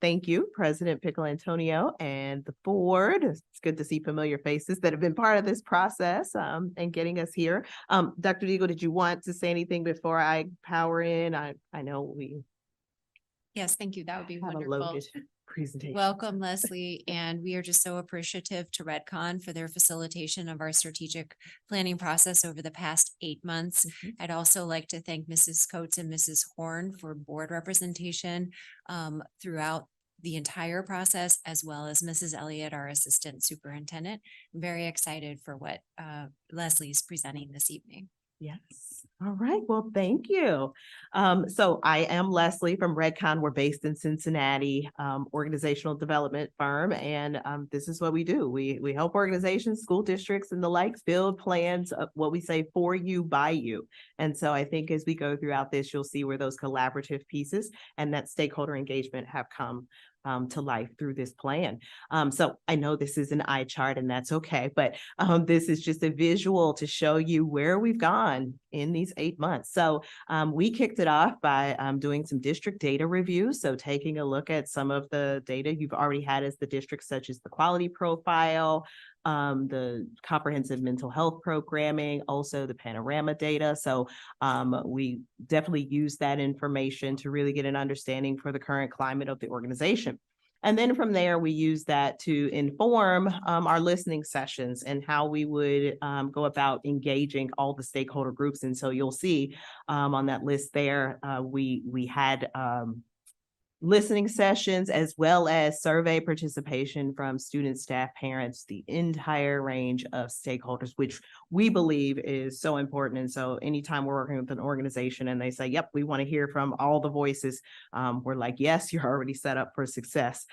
thank you, President Pickle Antonio and the board. It's good to see familiar faces that have been part of this process and getting us here. Dr. Deagle, did you want to say anything before I power in? I know we Yes, thank you. That would be have a wonderful. loaded presentation. Welcome, Leslie. And we are just so appreciative to Redcon for their facilitation of our strategic planning process over the past 8 months. I'd also like to thank Mrs. Coates and Mrs. Horn for board representation throughout the entire process, as well as Mrs. Elliott, our assistant superintendent. I'm very excited for what Leslie is presenting this evening. Yes. All right. Well, thank you. So I am Leslie from Redcon. We're based in Cincinnati, organizational development firm. And this is what we do. We help organizations, school districts, and the likes build plans of what we say for you, by you. And so I think as we go throughout this, you'll see where those collaborative pieces and that stakeholder engagement have come to life through this plan. So I know this is an eye chart and that's okay, but this is just a visual to show you where we've gone in these 8 months. So we kicked it off by doing some district data reviews. So taking a look at some of the data you've already had as the district, such as the quality profile, the comprehensive mental health programming, also the panorama data. So we definitely use that information to really get an understanding for the current climate of the organization. And then from there, we use that to inform our listening sessions and how we would go about engaging all the stakeholder groups. And so you'll see on that list there, we had listening sessions, as well as survey participation from students, staff, parents, the entire range of stakeholders, which we believe is so important. And so anytime we're working with an organization and they say, yep, we want to hear from all the voices, we're like, yes, you're already set up for success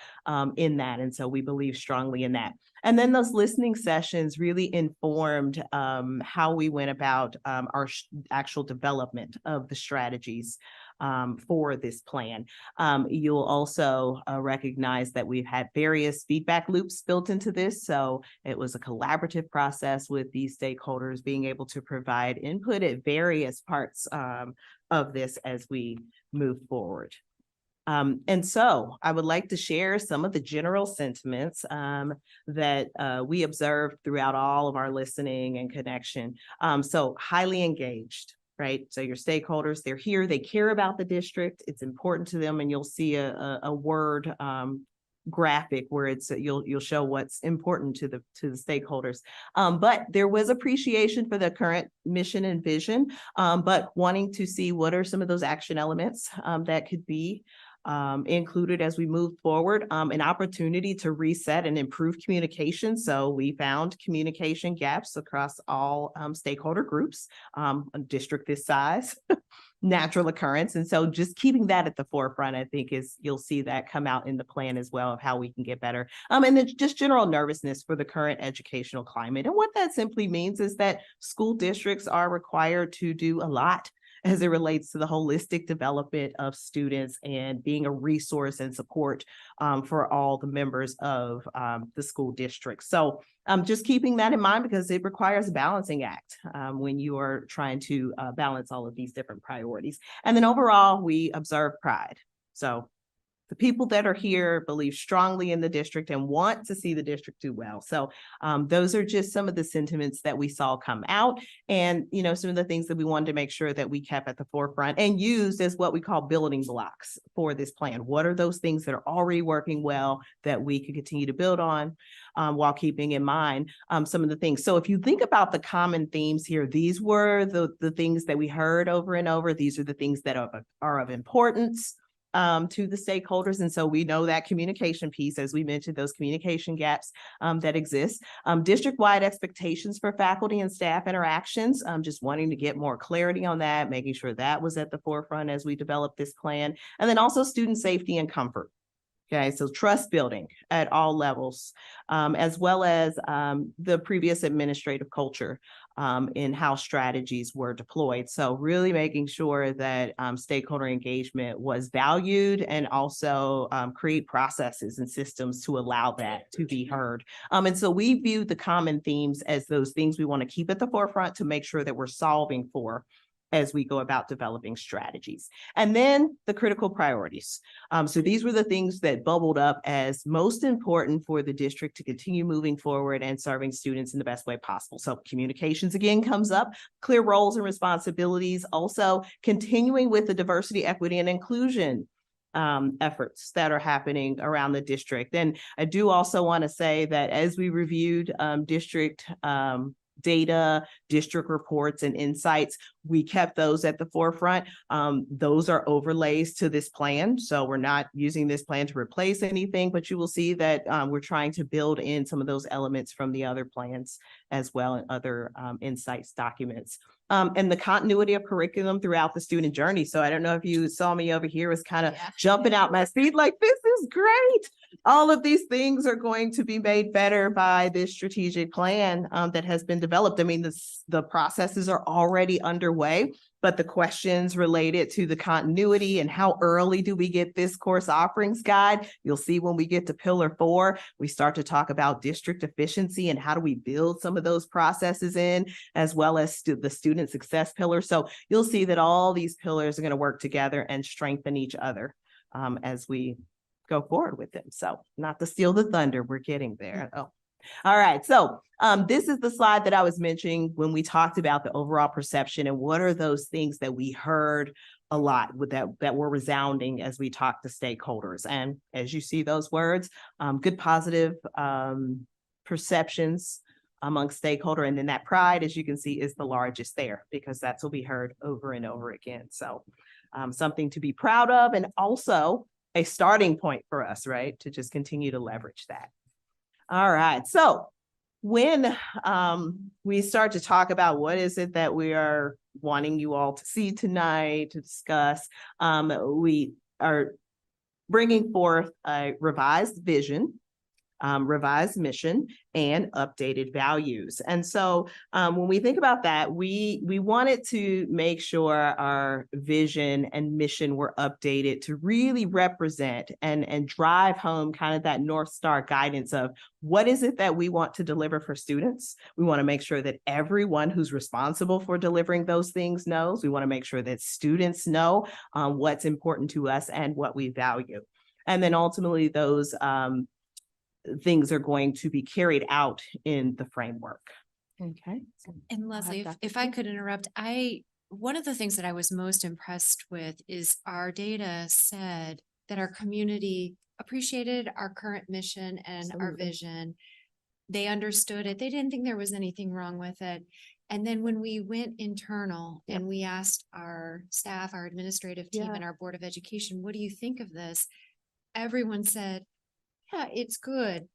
in that. And so we believe strongly in that. And then those listening sessions really informed how we went about our actual development of the strategies for this plan. You'll also recognize that we've had various feedback loops built into this. So it was a collaborative process with these stakeholders being able to provide input at various parts of this as we move forward. And so I would like to share some of the general sentiments that we observed throughout all of our listening and connection. So highly engaged. Right. So your stakeholders, they're here, they care about the district. It's important to them. And you'll see a word graphic where it's you'll show what's important to the stakeholders. But there was appreciation for the current mission and vision, but wanting to see what are some of those action elements that could be included as we move forward, an opportunity to reset and improve communication. So we found communication gaps across all stakeholder groups, a district this size, natural occurrence. And so just keeping that at the forefront, I think you'll see that come out in the plan as well of how we can get better. And then just general nervousness for the current educational climate. And what that simply means is that school districts are required to do a lot as it relates to the holistic development of students and being a resource and support for all the members of the school district. So just keeping that in mind, because it requires a balancing act when you are trying to balance all of these different priorities. And then overall, we observe pride. So the people that are here believe strongly in the district and want to see the district do well. So those are just some of the sentiments that we saw come out, and some of the things that we wanted to make sure that we kept at the forefront and used as what we call building blocks for this plan. What are those things that are already working well that we could continue to build on while keeping in mind some of the things. So if you think about the common themes here, these were the things that we heard over and over. These are the things that are of importance to the stakeholders. And so we know that communication piece, as we mentioned, those communication gaps that exist, district-wide expectations for faculty and staff interactions, just wanting to get more clarity on that, making sure that was at the forefront as we develop this plan. And then also student safety and comfort. Okay, so trust building at all levels, as well as the previous administrative culture in how strategies were deployed. So really making sure that stakeholder engagement was valued, and also create processes and systems to allow that to be heard. And so we view the common themes as those things we want to keep at the forefront to make sure that we're solving for as we go about developing strategies. And then the critical priorities. So these were the things that bubbled up as most important for the district to continue moving forward and serving students in the best way possible. So communications again comes up, clear roles and responsibilities, also continuing with the diversity, equity, and inclusion efforts that are happening around the district. And I do also want to say that as we reviewed district data, district reports, and insights, we kept those at the forefront. Those are overlays to this plan. So we're not using this plan to replace anything, but you will see that we're trying to build in some of those elements from the other plans as well, and other insights documents. And the continuity of curriculum throughout the student journey. So I don't know if you saw me over here was kind of jumping out my seat like, this is great. All of these things are going to be made better by this strategic plan that has been developed. I mean, the processes are already underway, but the questions related to the continuity and how early do we get this course offerings guide, you'll see when we get to pillar 4, we start to talk about district efficiency and how do we build some of those processes in, as well as the student success pillar. So you'll see that all these pillars are going to work together and strengthen each other as we go forward with them. So not to steal the thunder, we're getting there. Oh. All right, so this is the slide that I was mentioning when we talked about the overall perception and what are those things that we heard a lot with that were resounding as we talked to stakeholders. And as you see those words, good positive perceptions among stakeholder, and then that pride, as you can see, is the largest there because that's what we heard over and over again. So something to be proud of, and also a starting point for us, right, to just continue to leverage that. All right, so when we start to talk about what is it that we are wanting you all to see tonight, to discuss, we are bringing forth a revised vision, revised mission, and updated values. And so when we think about that, we wanted to make sure our vision and mission were updated to really represent and drive home kind of that North Star guidance of what is it that we want to deliver for students. We want to make sure that everyone who's responsible for delivering those things knows. We want to make sure that students know what's important to us and what we value. And then ultimately those things are going to be carried out in the framework. Okay. And Leslie, if I could interrupt, one of the things that I was most impressed with is our data said that our community appreciated our current mission and our vision. They understood it. They didn't think there was anything wrong with it. And then when we went internal and we asked our staff, our administrative team, and our Board of Education, what do you think of this? Everyone said, yeah, it's good.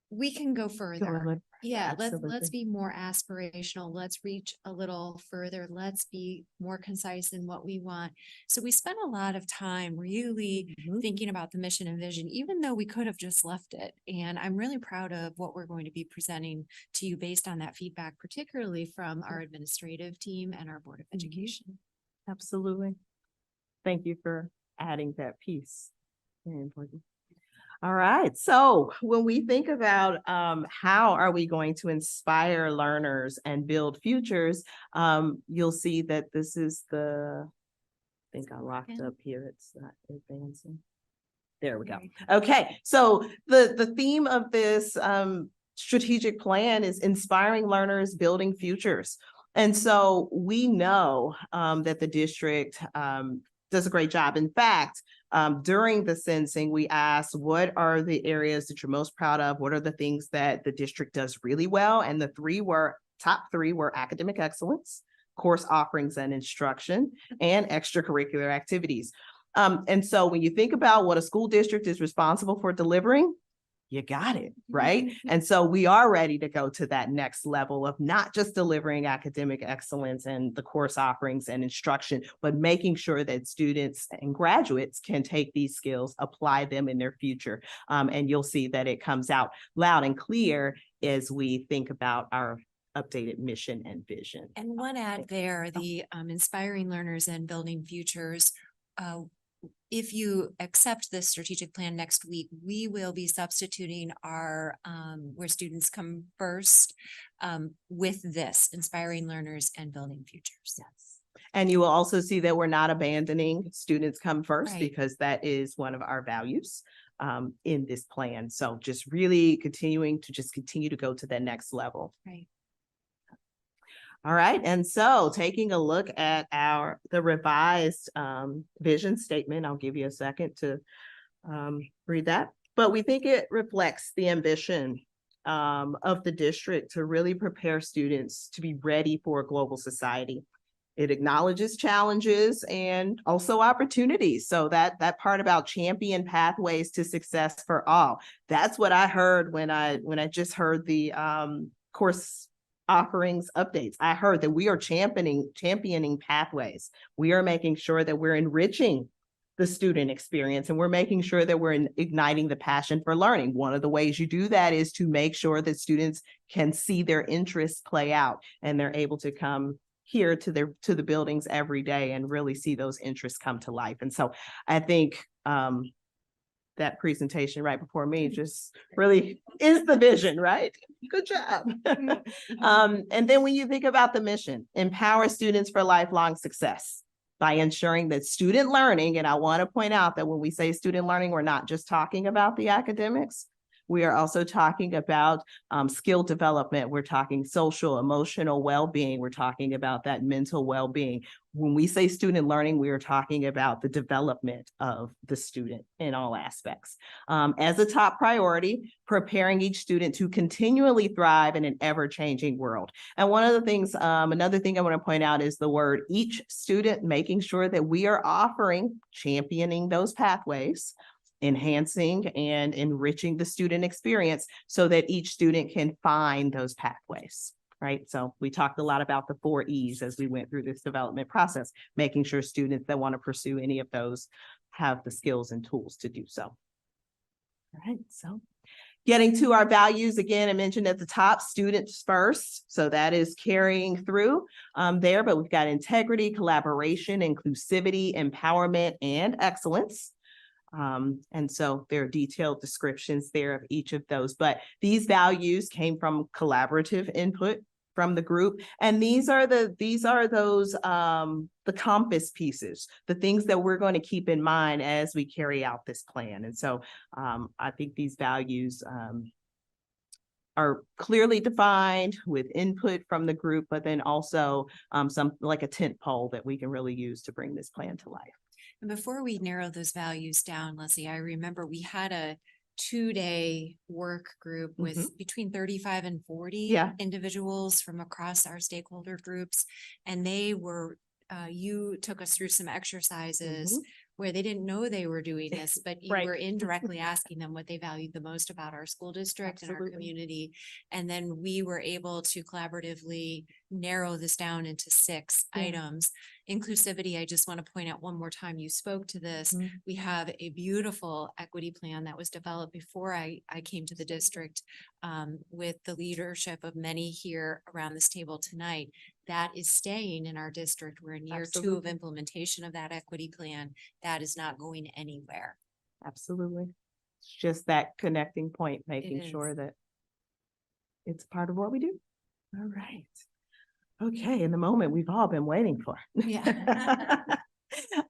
We can go further. Yeah, let's be more aspirational. Let's reach a little further. Let's be more concise in what we want. So we spent a lot of time really thinking about the mission and vision, even though we could have just left it. And I'm really proud of what we're going to be presenting to you based on that feedback, particularly from our administrative team and our Board of Education. Absolutely. Thank you for adding that piece. Very important. All right. So when we think about how are we going to inspire learners and build futures, you'll see that this is I think I locked up here. It's not advancing. There we go. Okay. So the theme of this strategic plan is inspiring learners, building futures. And so we know that the district does a great job. In fact, during the sensing, we asked, what are the areas that you're most proud of? What are the things that the district does really well? And the top three were academic excellence, course offerings and instruction, and extracurricular activities. And so when you think about what a school district is responsible for delivering, you got it, right? And so we are ready to go to that next level of not just delivering academic excellence and the course offerings and instruction, but making sure that students and graduates can take these skills, apply them in their future. And you'll see that it comes out loud and clear as we think about our updated mission and vision. And one add there, the inspiring learners and building futures. If you accept this strategic plan next week, we will be substituting our where students come first with this inspiring learners and building futures. Yes. And you will also see that we're not abandoning students come first, Right. because that is one of our values in this plan. So just really continue to go to the next level. Right. All right. And so taking a look at the revised vision statement, I'll give you a second to read that. But we think it reflects the ambition of the district to really prepare students to be ready for a global society. It acknowledges challenges and also opportunities. So that part about champion pathways to success for all, that's what I heard when I just heard the course offerings updates. I heard that we are championing pathways. We are making sure that we're enriching the student experience, and we're making sure that we're igniting the passion for learning. One of the ways you do that is to make sure that students can see their interests play out, and they're able to come here to the buildings every day and really see those interests come to life. And so I think that presentation right before me just really is the vision, right? Good job. And then when you think about the mission, empower students for lifelong success by ensuring that student learning, and I want to point out that when we say student learning, we're not just talking about the academics. We are also talking about skill development. We're talking social, emotional well-being. We're talking about that mental well-being. When we say student learning, we are talking about the development of the student in all aspects. As a top priority, preparing each student to continually thrive in an ever-changing world. And one of the things, another thing I want to point out is the word each student, making sure that we are championing those pathways, enhancing and enriching the student experience so that each student can find those pathways, right? So we talked a lot about the 4 E's as we went through this development process, making sure students that want to pursue any of those have the skills and tools to do so. All right, so getting to our values, again, I mentioned at the top, students first. So that is carrying through there, but we've got integrity, collaboration, inclusivity, empowerment, and excellence. And so there are detailed descriptions there of each of those, but these values came from collaborative input from the group. And these are those, the compass pieces, the things that we're going to keep in mind as we carry out this plan. And so I think these values are clearly defined with input from the group, but then also some like a tent pole that we can really use to bring this plan to life. And before we narrow those values down, Leslie, I remember we had a 2-day work group with between 35 and 40 individuals from across our stakeholder groups. And they were, you took us through some exercises where they didn't know they were doing this, but you were indirectly asking them what they valued the most about our school district and our community. And then we were able to collaboratively narrow this down into 6 items. Inclusivity, I just want to point out one more time, you spoke to this. We have a beautiful equity plan that was developed before I came to the district with the leadership of many here around this table tonight. That is staying in our district. We're in year 2 of implementation of that equity plan. That is not going anywhere. Absolutely. It's just that connecting point, making sure that it's part of what we do. All right. Okay, in the moment we've all been waiting for. Yeah.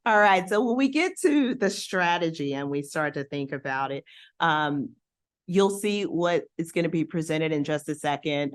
All right, so when we get to the strategy and we start to think about it, you'll see what is going to be presented in just a second.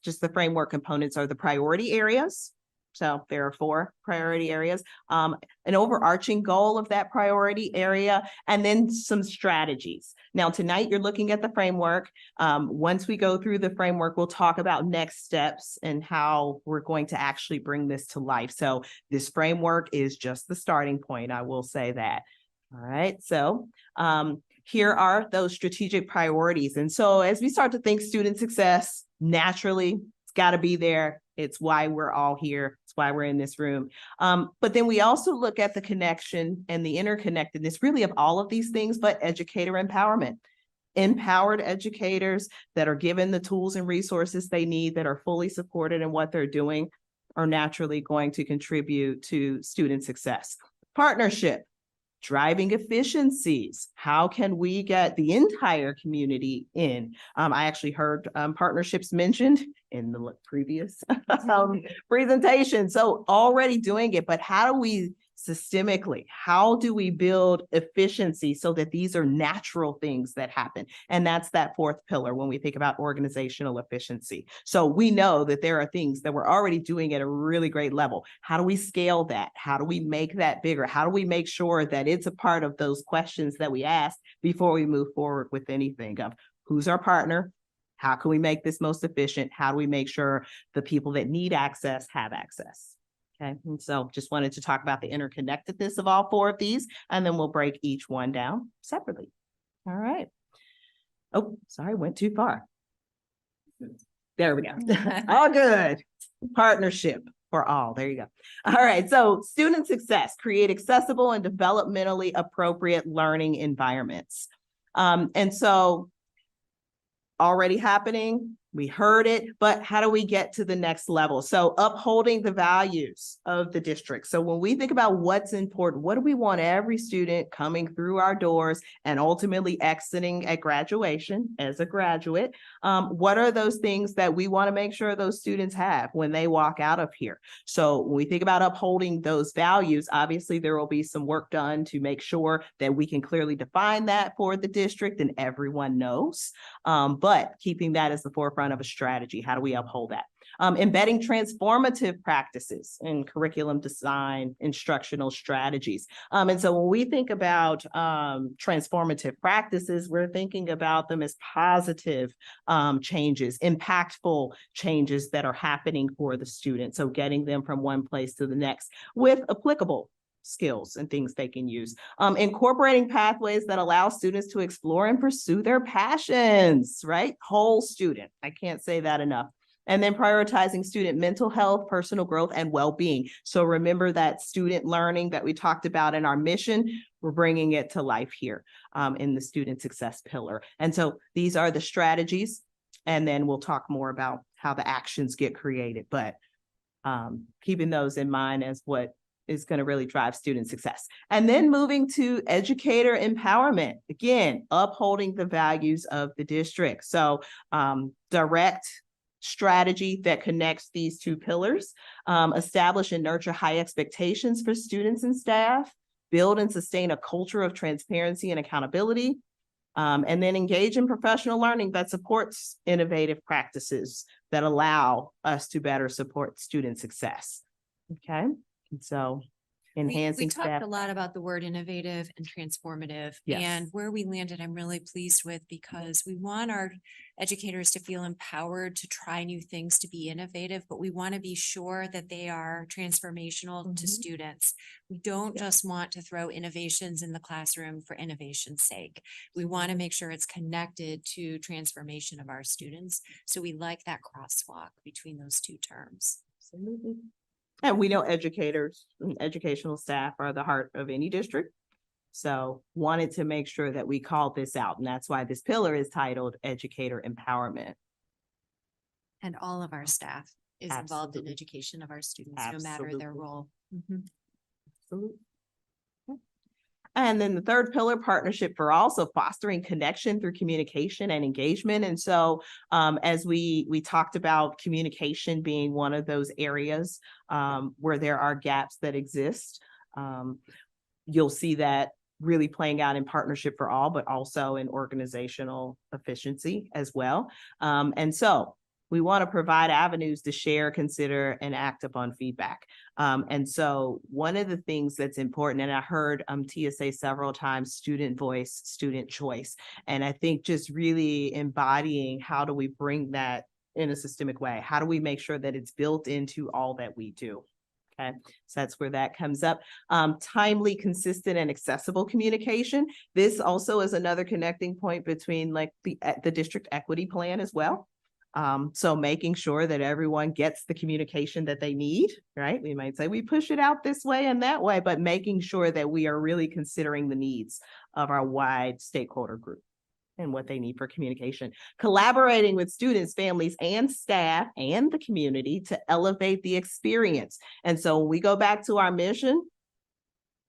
Just the framework components are the priority areas. So there are 4 priority areas, an overarching goal of that priority area, and then some strategies. Now, tonight you're looking at the framework. Once we go through the framework, we'll talk about next steps and how we're going to actually bring this to life. So this framework is just the starting point. I will say that. All right. So here are those strategic priorities. And so as we start to think student success, naturally, it's got to be there. It's why we're all here. It's why we're in this room. But then we also look at the connection and the interconnectedness really of all of these things, but educator empowerment. Empowered educators that are given the tools and resources they need, that are fully supported in what they're doing, are naturally going to contribute to student success. Partnership. Driving efficiencies. How can we get the entire community in? I actually heard partnerships mentioned in the previous presentation. So already doing it, but how do we systemically, how do we build efficiency so that these are natural things that happen? And that's that fourth pillar when we think about organizational efficiency. So we know that there are things that we're already doing at a really great level. How do we scale that? How do we make that bigger? How do we make sure that it's a part of those questions that we ask before we move forward with anything of who's our partner? How can we make this most efficient? How do we make sure the people that need access have access? Okay, and so just wanted to talk about the interconnectedness of all four of these, and then we'll break each one down separately. All right. Oh, sorry, went too far. There we go. All good. Partnership for all. There you go. All right. So student success, create accessible and developmentally appropriate learning environments. And so already happening. We heard it, but how do we get to the next level? So upholding the values of the district. So when we think about what's important, what do we want every student coming through our doors and ultimately exiting at graduation as a graduate? What are those things that we want to make sure those students have when they walk out of here? So when we think about upholding those values, obviously there will be some work done to make sure that we can clearly define that for the district and everyone knows. But keeping that as the forefront of a strategy. How do we uphold that? Embedding transformative practices in curriculum design, instructional strategies. And so when we think about transformative practices, we're thinking about them as positive changes, impactful changes that are happening for the student. So getting them from one place to the next with applicable skills and things they can use. Incorporating pathways that allow students to explore and pursue their passions, right? Whole student. I can't say that enough. And then prioritizing student mental health, personal growth, and well-being. So remember that student learning that we talked about in our mission, we're bringing it to life here in the student success pillar. And so these are the strategies, and then we'll talk more about how the actions get created, but keeping those in mind as what is going to really drive student success. And then moving to educator empowerment, again, upholding the values of the district. So direct strategy that connects these two pillars, establish and nurture high expectations for students and staff, build and sustain a culture of transparency and accountability, and then engage in professional learning that supports innovative practices that allow us to better support student success. Okay. And so enhancing we talked staff. a lot about the word innovative and transformative, Yes. and where we landed, I'm really pleased with, because we want our educators to feel empowered to try new things, to be innovative, but we want to be sure that they are transformational to students. We don't just want to throw innovations in the classroom for innovation's sake. We want to make sure it's connected to transformation of our students. So we like that crosswalk between those two terms. Absolutely. And we know educators and educational staff are the heart of any district. So wanted to make sure that we called this out. And that's why this pillar is titled Educator Empowerment. And all of our staff is involved in Absolutely. education of our students, no matter their Absolutely. role. Absolutely. And then the third pillar, partnership for all, so fostering connection through communication and engagement. And so as we talked about communication being one of those areas where there are gaps that exist, you'll see that really playing out in partnership for all, but also in organizational efficiency as well. And so we want to provide avenues to share, consider, and act upon feedback. And so one of the things that's important, and I heard Tia say several times, student voice, student choice. And I think just really embodying how do we bring that in a systemic way? How do we make sure that it's built into all that we do? Okay, so that's where that comes up. Timely, consistent, and accessible communication. This also is another connecting point between like the district equity plan as well. So making sure that everyone gets the communication that they need, right? We might say we push it out this way and that way, but making sure that we are really considering the needs of our wide stakeholder group and what they need for communication. Collaborating with students, families, and staff and the community to elevate the experience. And so when we go back to our mission,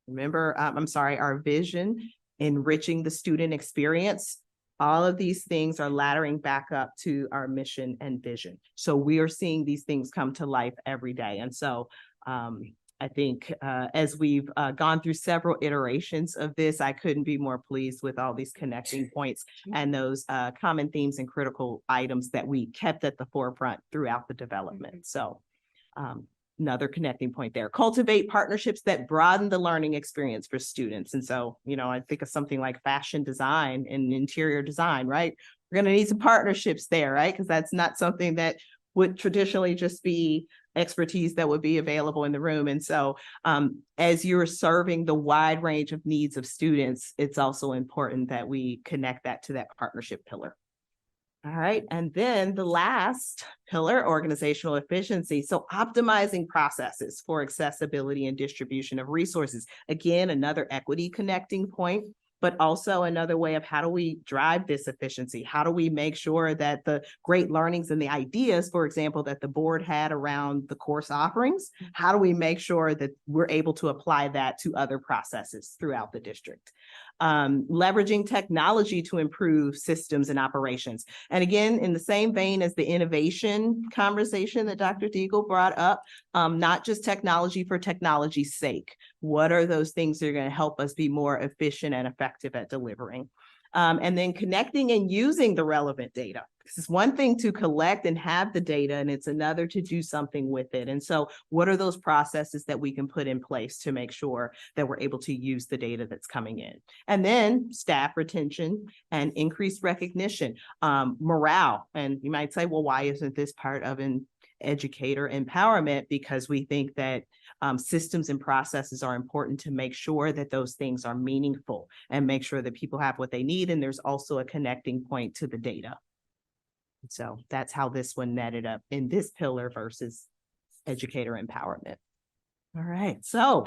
Remember, our vision, enriching the student experience. All of these things are laddering back up to our mission and vision. So we are seeing these things come to life every day. And so I think as we've gone through several iterations of this, I couldn't be more pleased with all these connecting points and those common themes and critical items that we kept at the forefront throughout the development. So another connecting point there. Cultivate partnerships that broaden the learning experience for students. And so, I think of something like fashion design and interior design, right? We're going to need some partnerships there, right? Because that's not something that would traditionally just be expertise that would be available in the room. And so as you're serving the wide range of needs of students, it's also important that we connect that to that partnership pillar. All right. And then the last pillar, organizational efficiency. So optimizing processes for accessibility and distribution of resources. Again, another equity connecting point, but also another way of how do we drive this efficiency? How do we make sure that the great learnings and the ideas, for example, that the board had around the course offerings, how do we make sure that we're able to apply that to other processes throughout the district? Leveraging technology to improve systems and operations. And again, in the same vein as the innovation conversation that Dr. Deagle brought up, not just technology for technology's sake. What are those things that are going to help us be more efficient and effective at delivering? And then connecting and using the relevant data. This is one thing to collect and have the data, and it's another to do something with it. And so what are those processes that we can put in place to make sure that we're able to use the data that's coming in? And then staff retention and increased recognition, morale. And you might say, well, why isn't this part of an educator empowerment? Because we think that systems and processes are important to make sure that those things are meaningful and make sure that people have what they need. And there's also a connecting point to the data. So that's how this one netted up in this pillar versus educator empowerment. All right. So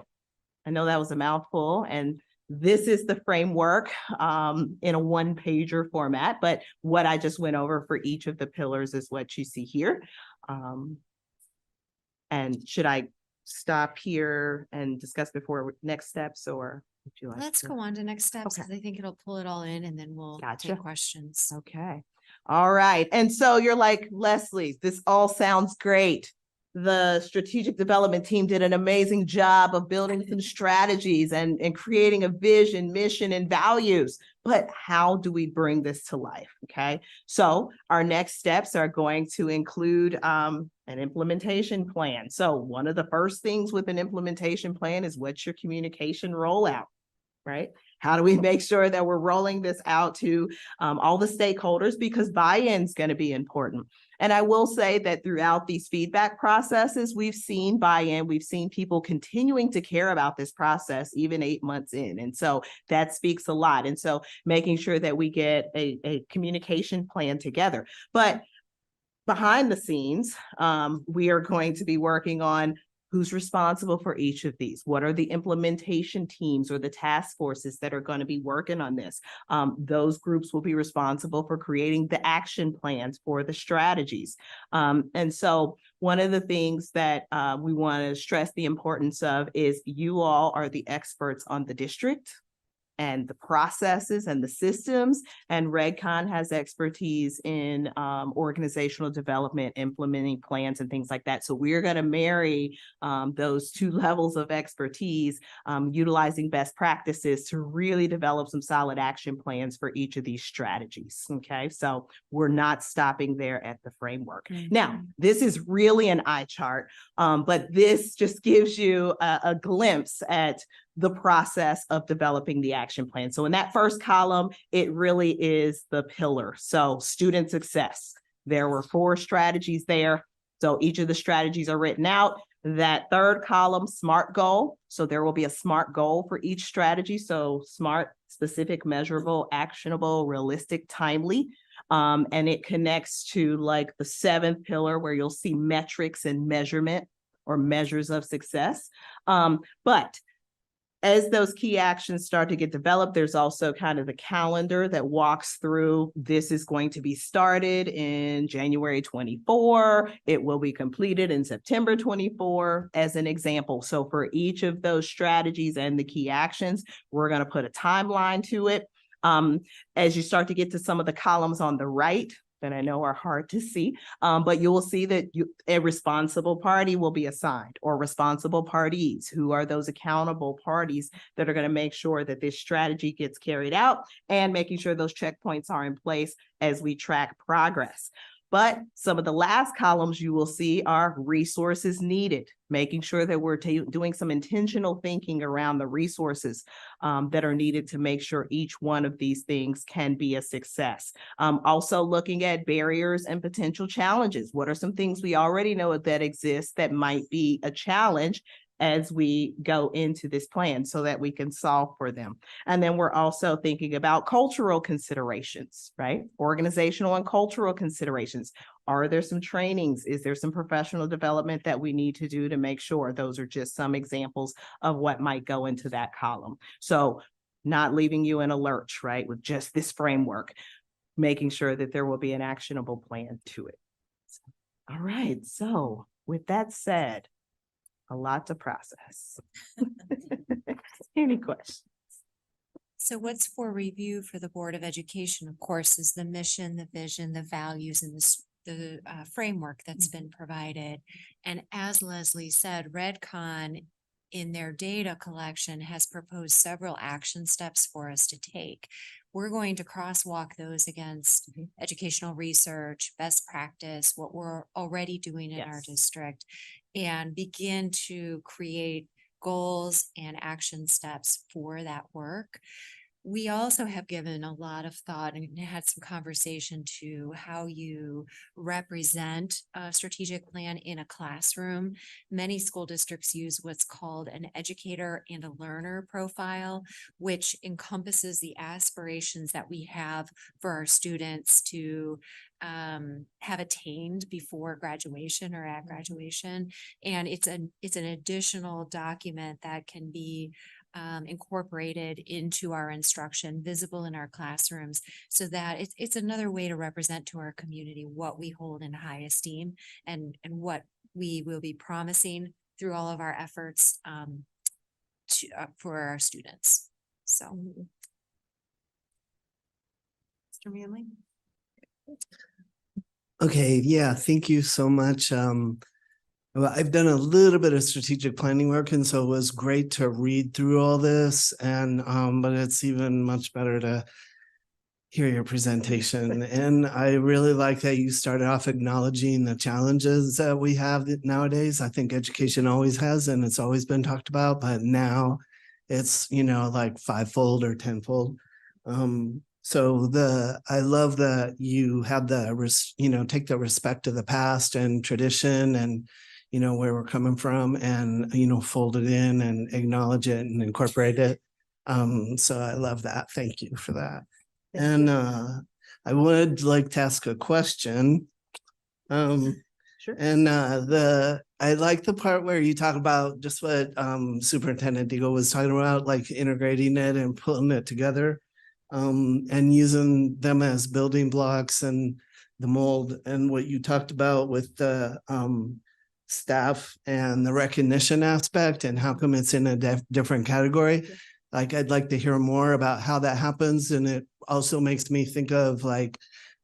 I know that was a mouthful, and this is the framework in a one-pager format, but what I just went over for each of the pillars is what you see here. And should I stop here and discuss before next steps, or would you like Let's go on to next steps, because I think it'll pull it all in, and then we'll take questions. Okay. All right. And so you're like, Leslie, this all sounds great. The strategic development team did an amazing job of building some strategies and creating a vision, mission, and values. But how do we bring this to life? Okay. So our next steps are going to include an implementation plan. So one of the first things with an implementation plan is what's your communication rollout, right? How do we make sure that we're rolling this out to all the stakeholders, because buy-in is going to be important. And I will say that throughout these feedback processes, we've seen buy-in, we've seen people continuing to care about this process even 8 months in. And so that speaks a lot. And so making sure that we get a communication plan together. But behind the scenes, we are going to be working on who's responsible for each of these. What are the implementation teams or the task forces that are going to be working on this? Those groups will be responsible for creating the action plans for the strategies. And so one of the things that we want to stress the importance of is you all are the experts on the district and the processes and the systems, and RegCon has expertise in organizational development, implementing plans and things like that. So we're going to marry those two levels of expertise, utilizing best practices to really develop some solid action plans for each of these strategies. Okay, so we're not stopping there at the framework. Now, this is really an eye chart, but this just gives you a glimpse at the process of developing the action plan. So in that first column, it really is the pillar. So student success, there were 4 strategies there. So each of the strategies are written out. That third column, SMART goal. So there will be a SMART goal for each strategy. So SMART, specific, measurable, actionable, realistic, timely. And it connects to like the 7th pillar where you'll see metrics and measurement or measures of success. But as those key actions start to get developed, there's also kind of the calendar that walks through, this is going to be started in January 24. It will be completed in September 24, as an example. So for each of those strategies and the key actions, we're going to put a timeline to it. As you start to get to some of the columns on the right, that I know are hard to see, but you will see that a responsible party will be assigned, or responsible parties. Who are those accountable parties that are going to make sure that this strategy gets carried out, and making sure those checkpoints are in place as we track progress. But some of the last columns you will see are resources needed, making sure that we're doing some intentional thinking around the resources that are needed to make sure each one of these things can be a success. Also looking at barriers and potential challenges. What are some things we already know that exist that might be a challenge as we go into this plan, so that we can solve for them? And then we're also thinking about cultural considerations, right? Organizational and cultural considerations. Are there some trainings? Is there some professional development that we need to do to make sure? Those are just some examples of what might go into that column. So not leaving you in a lurch, right? With just this framework, making sure that there will be an actionable plan to it. All right. So with that said, a lot to process. Any questions? So what's for review for the Board of Education, of course, is the mission, the vision, the values, and the framework that's been provided. And as Leslie said, RedCon in their data collection has proposed several action steps for us to take. We're going to crosswalk those against educational research, best practice, what we're already doing in our district, and begin to create goals and action steps for that work. We also have given a lot of thought and had some conversation to how you represent a strategic plan in a classroom. Many school districts use what's called an educator and a learner profile, which encompasses the aspirations that we have for our students to have attained before graduation or at graduation. And it's an additional document that can be incorporated into our instruction, visible in our classrooms, so that it's another way to represent to our community what we hold in high esteem, and what we will be promising through all of our efforts for our students. So, Mr. Manley. Okay, yeah, thank you so much. Well, I've done a little bit of strategic planning work, and so it was great to read through all this. And but it's even much better to hear your presentation. And I really like that you started off acknowledging the challenges that we have nowadays. I think education always has, and it's always been talked about, but now it's, you know, like fivefold or tenfold. So I love that you have take the respect of the past and tradition and, you know, where we're coming from, and, you know, fold it in and acknowledge it and incorporate it. So I love that. Thank you for that. And I would like to ask a question. Sure. And I like the part where you talk about just what Superintendent Deagle was talking about, like integrating it and putting it together, and using them as building blocks and the mold, and what you talked about with the staff and the recognition aspect and how come it's in a different category. Yeah. Like, I'd like to hear more about how that happens. And it also makes me think of, like,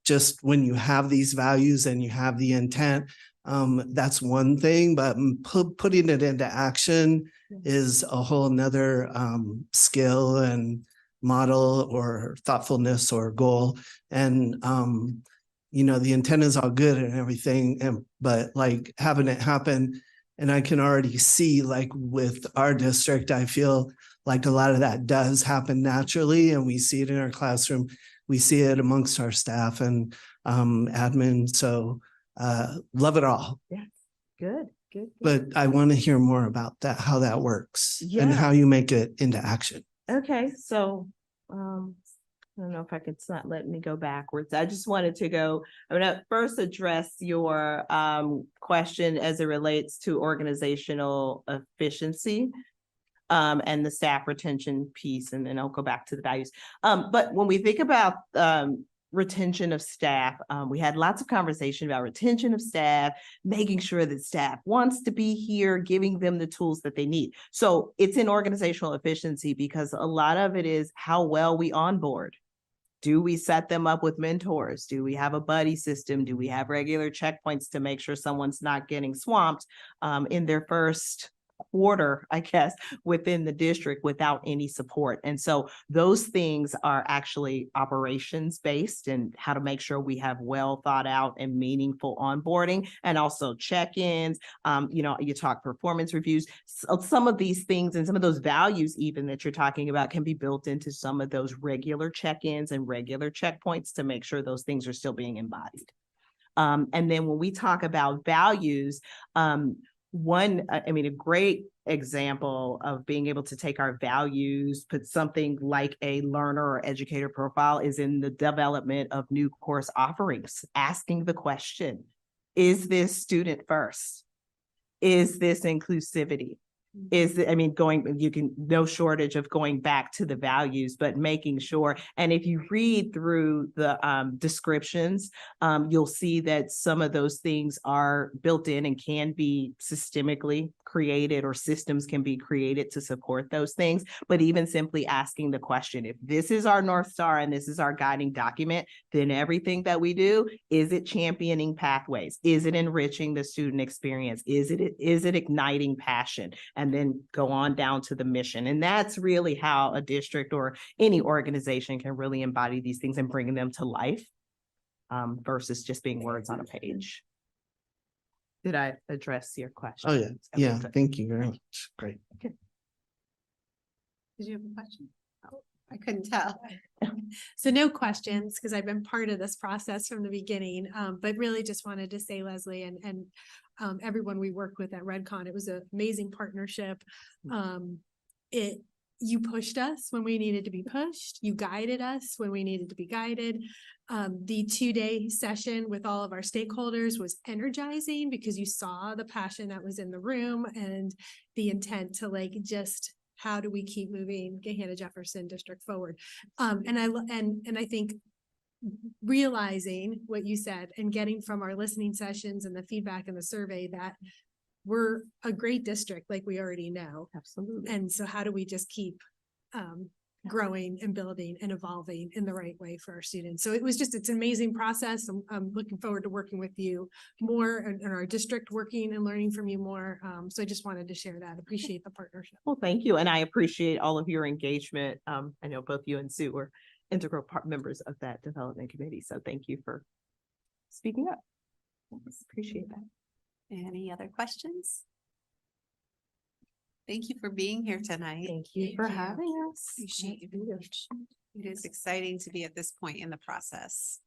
just when you have these values and you have the intent, that's one thing, but putting it into action is a whole nother skill and model or thoughtfulness or goal. And you know, the intent is all good and everything, but like having it happen, and I can already see, like with our district, I feel like a lot of that does happen naturally, and we see it in our classroom, we see it amongst our staff and admin. So love it all. Yeah, good. But I want to hear more about that, how that works, and how you make it into action. Okay, so I don't know if I could, it's not letting me go backwards. I just wanted to go, I'm gonna first address your question as it relates to organizational efficiency. and the staff retention piece, and then I'll go back to the values. But when we think about retention of staff, we had lots of conversation about retention of staff, making sure that staff wants to be here, giving them the tools that they need. So it's in organizational efficiency because a lot of it is how well we onboard. Do we set them up with mentors? Do we have a buddy system? Do we have regular checkpoints to make sure someone's not getting swamped in their first quarter, I guess, within the district without any support? And so those things are actually operations based, and how to make sure we have well thought out and meaningful onboarding, and also check-ins. You talk performance reviews. So some of these things and some of those values even that you're talking about can be built into some of those regular check-ins and regular checkpoints to make sure those things are still being embodied. And then when we talk about values, a great example of being able to take our values, put something like a learner or educator profile is in the development of new course offerings, asking the question, is this student first? Is this inclusivity? No shortage of going back to the values, but making sure. And if you read through the descriptions, you'll see that some of those things are built in and can be systemically created, or systems can be created to support those things. But even simply asking the question, if this is our North Star and this is our guiding document, then everything that we do, is it championing pathways? Is it enriching the student experience? Is it igniting passion? And then go on down to the mission. And that's really how a district or any organization can really embody these things and bring them to life, versus just being words on a page. Did I address your question? Oh, yeah. Yeah. Thank you very much. Great. Did you have a question? Oh, I couldn't tell. So no questions, because I've been part of this process from the beginning, but really just wanted to say, Leslie, and everyone we worked with at RedCon, it was an amazing partnership. You pushed us when we needed to be pushed. You guided us when we needed to be guided. The 2-day session with all of our stakeholders was energizing because you saw the passion that was in the room and the intent to just, how do we keep moving Gahanna-Jefferson district forward? And I think realizing what you said and getting from our listening sessions and the feedback and the survey that we're a great district, like we already know. Absolutely. And so how do we just keep growing and building and evolving in the right way for our students? So it's an amazing process. I'm looking forward to working with you more and our district, working and learning from you more. So I just wanted to share that. Appreciate the partnership. Well, thank you. And I appreciate all of your engagement. I know both you and Sue were integral members of that development committee. So thank you for speaking up. Appreciate that. Any other questions? Thank you for being here tonight. Thank you for having us. Appreciate you. It is exciting to be at this point in the process.